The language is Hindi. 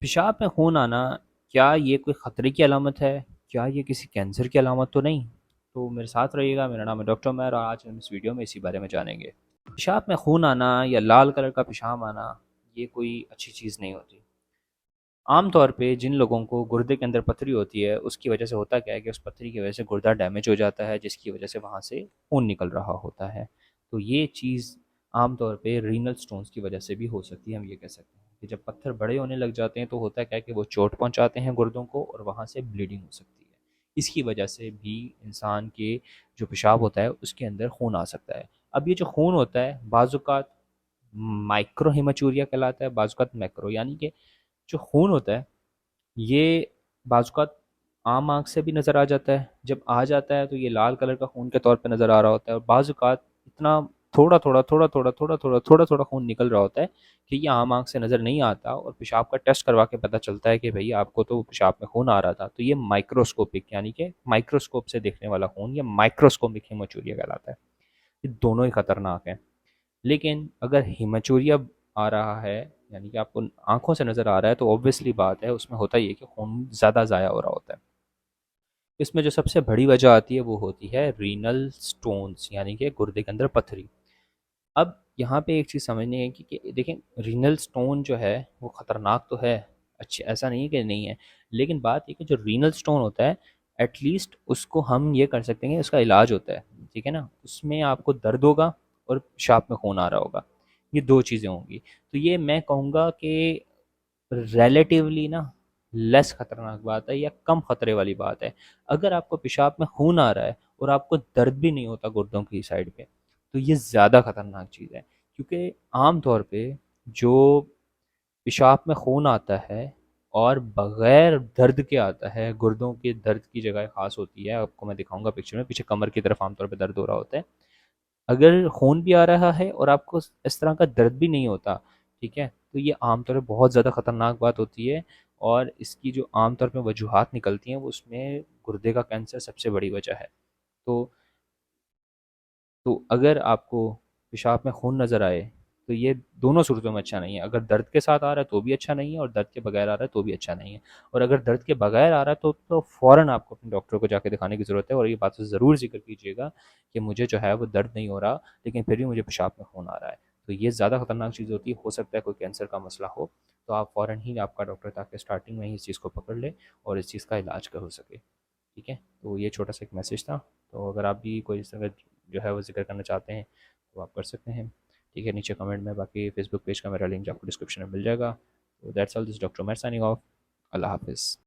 पेशाब में खून आना, क्या ये कोई ख़तरे की अलामत है? क्या ये किसी कैंसर की अलामत तो नहीं? तो मेरे साथ रहिएगा। मेरा नाम है डॉक्टर उमैर और आज हम इस वीडियो में इसी बारे में जानेंगे। पेशाब में खून आना या लाल कलर का पेशाब आना, ये कोई अच्छी चीज़ नहीं होती। आम तौर पे जिन लोगों को गुर्दे के अंदर पथरी होती है, उसकी वजह से होता क्या है कि उस पथरी की वजह से गुर्दा डैमेज हो जाता है, जिसकी वजह से वहाँ से खून निकल रहा होता है। तो ये चीज़ आम तौर पे रीनल स्टोन्स की वजह से भी हो सकती है। हम ये कह सकते हैं कि जब पत्थर बड़े होने लग जाते हैं तो होता क्या है कि वो चोट पहुँचाते हैं गुर्दों को और वहाँ से ब्लीडिंग हो सकती है। इसकी वजह से भी इंसान के जो पेशाब होता है उसके अंदर खून आ सकता है। अब ये जो खून होता है बाज़-औक़ात माइक्रो हेमाचूरिया कहलाता है, बाज़-औक़ात मैक्रो, यानी कि जो खून होता है ये बाज़-औक़ात आम आँख से भी नज़र आ जाता है। जब आ जाता है तो ये लाल कलर का खून के तौर पे नज़र आ रहा होता है और बाज़-औक़ात इतना थोड़ा-थोड़ा, थोड़ा-थोड़ा, थोड़ा-थोड़ा, थोड़ा-थोड़ा खून निकल रहा होता है कि ये आम आँख से नज़र नहीं आता और पेशाब का टेस्ट करवा के पता चलता है कि भई आपको तो पेशाब में खून आ रहा था। तो ये माइक्रोस्कोपिक यानी कि माइक्रोस्कोप से देखने वाला खून या माइक्रोस्कोपिक हेमाचूरिया कहलाता है। ये दोनों ही खतरनाक हैं। लेकिन अगर हेमाचूरिया आ रहा है यानी कि आपको आँखों से नज़र आ रहा है तो ऑब्वियसली बात है उसमें होता ये है कि खून ज़्यादा ज़ाया हो रहा होता है। इसमें जो सबसे बड़ी वजह आती है वो होती है रीनल स्टोन्स यानी कि गुर्दे के अंदर पथरी। अब यहाँ पे एक चीज़ समझनी है कि देखें, रीनल स्टोन जो है वो ख़तरनाक तो है, अच्छी ऐसा नहीं है कि नहीं है। लेकिन बात ये कि जो रीनल स्टोन होता है एटलीस्ट उसको हम ये कर सकते हैं कि उसका इलाज होता है, ठीक है ना? उसमें आपको दर्द होगा और पेशाब में खून आ रहा होगा, ये 2 चीज़ें होंगी। तो ये मैं कहूँगा कि रिलेटिवली ना लेस खतरनाक बात है या कम खतरे वाली बात है। अगर आपको पेशाब में खून आ रहा है और आपको दर्द भी नहीं होता गुर्दों की साइड पे, तो ये ज़्यादा खतरनाक चीज़ है। क्योंकि आम तौर पे जो पेशाब में खून आता है और बगैर दर्द के आता है, गुर्दों के दर्द की जगह ख़ास होती है, आपको मैं दिखाऊंगा पिक्चर में, पीछे कमर की तरफ आमतौर पे दर्द हो रहा होता है। अगर खून भी आ रहा है और आपको इस तरह का दर्द भी नहीं होता, ठीक है, तो ये आमतौर पे बहुत ज़्यादा ख़तरनाक बात होती है। और इसकी जो आमतौर पे वजूहात निकलती हैं वो उसमें गुर्दे का कैंसर सबसे बड़ी वजह है। तो अगर आपको पेशाब में खून नज़र आए तो ये दोनों सूरतों में अच्छा नहीं है। अगर दर्द के साथ आ रहा है तो भी अच्छा नहीं है और दर्द के बगैर आ रहा है तो भी अच्छा नहीं है। और अगर दर्द के बगैर आ रहा है तो फ़ौरन आपको अपने डॉक्टर को जाके दिखाने की ज़रूरत है और ये बात ज़रूर ज़िक्र कीजिएगा कि मुझे जो है वो दर्द नहीं हो रहा, लेकिन फिर भी मुझे पेशाब में खून आ रहा है। तो ये ज़्यादा खतरनाक चीज़ होती है। हो सकता है कोई कैंसर का मसला हो, तो आप फ़ौरन ही आपका डॉक्टर ताकि स्टार्टिंग में ही इस चीज़ को पकड़ ले और इस चीज़ का इलाज हो सके। ठीक है? तो ये छोटा-सा एक मैसेज था। तो अगर आप भी कोई इस तरह जो है वो ज़िक्र करना चाहते हैं, तो आप कर सकते हैं। ठीक है? नीचे कमेंट में, बाकी फेसबुक पेज का मेरा लिंक आपको डिस्क्रिप्शन में मिल जाएगा। तो that's all, this doctor Umar signing off. अल्लाह हाफ़िज़।